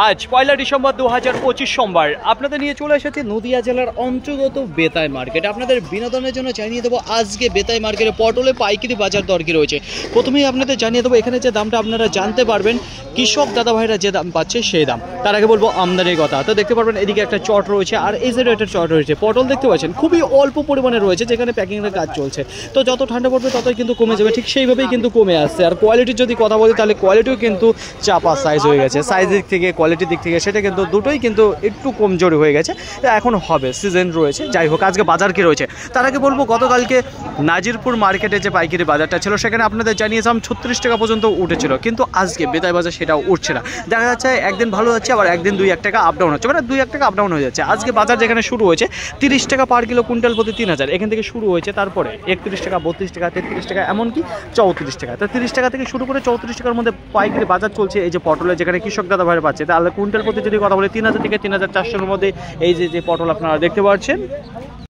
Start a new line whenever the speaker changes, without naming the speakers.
আজ 1 ডিসেম্বর 2025 সোমবার আপনাদের নিয়ে চলে এসেছে নদিয়া জেলার অন্তর্গত বেতাই মার্কেট। আপনাদের বিনোদনের জন্য জানিয়ে দেবো আজকে বেতাই মার্কেটে পটলে পাইকারি বাজার দর কি রয়েছে। প্রথমেই আপনাদের জানিয়ে দেবো এখানে যে দামটা আপনারা জানতে পারবেন, কৃষক দাদা ভাইরা যে দাম পাচ্ছে সেই দাম। তার আগে বলবো আমদানির কথা। তো দেখতে পারবেন এদিকে একটা চট রয়েছে আর এই সাইডে একটা চট রয়েছে। পটল দেখতে পাচ্ছেন খুবই অল্প পরিমাণে রয়েছে, যেখানে প্যাকিংয়ের কাজ চলছে। তো যত ঠান্ডা পড়বে ততই কিন্তু কমে যাবে, ঠিক সেইভাবেই কিন্তু কমে আসছে। আর কোয়ালিটির যদি কথা বলি তাহলে কোয়ালিটিও কিন্তু চাপা সাইজ হয়ে গেছে। সাইজের দিক থেকে কোয়ালিটির দিক থেকে সেটা কিন্তু দুটোই কিন্তু একটু কমজোরি হয়ে গেছে। এখন হবে, সিজন রয়েছে। যাই হোক, আজকে বাজার কি রয়েছে তার আগে বলবো, গতকালকে নাজিরপুর মার্কেটে যে পাইকারি বাজারটা ছিল সেখানে আপনাদের জানিয়েছিলাম 36 টাকা পর্যন্ত উঠেছিল, কিন্তু আজকে বেতাই বাজার সেটাও উঠছে না। দেখা যাচ্ছে একদিন ভালো যাচ্ছে, আবার একদিন 2-1 টাকা আপ ডাউন হচ্ছে, মানে 2-1 টাকা আপ ডাউন হয়ে যাচ্ছে। আজকে বাজার যেখানে শুরু হয়েছে 30 টাকা পার কিলো, কুইন্টাল প্রতি 3000 এখান থেকে শুরু হয়েছে। তারপরে 31 টাকা, 32 টাকা, 33 টাকা, এমনকি 34 টাকা। তো 30 টাকা থেকে শুরু করে 34 টাকার মধ্যে পাইকারি বাজার চলছে এই যে পটলে, যেখানে কৃষক দাদা ভাইরা পাচ্ছে। তাহলে কুইন্টাল প্রতি যদি কথা বলি 3000 থেকে 3400 এর মধ্যে এই যে পটল আপনারা দেখতে পাচ্ছেন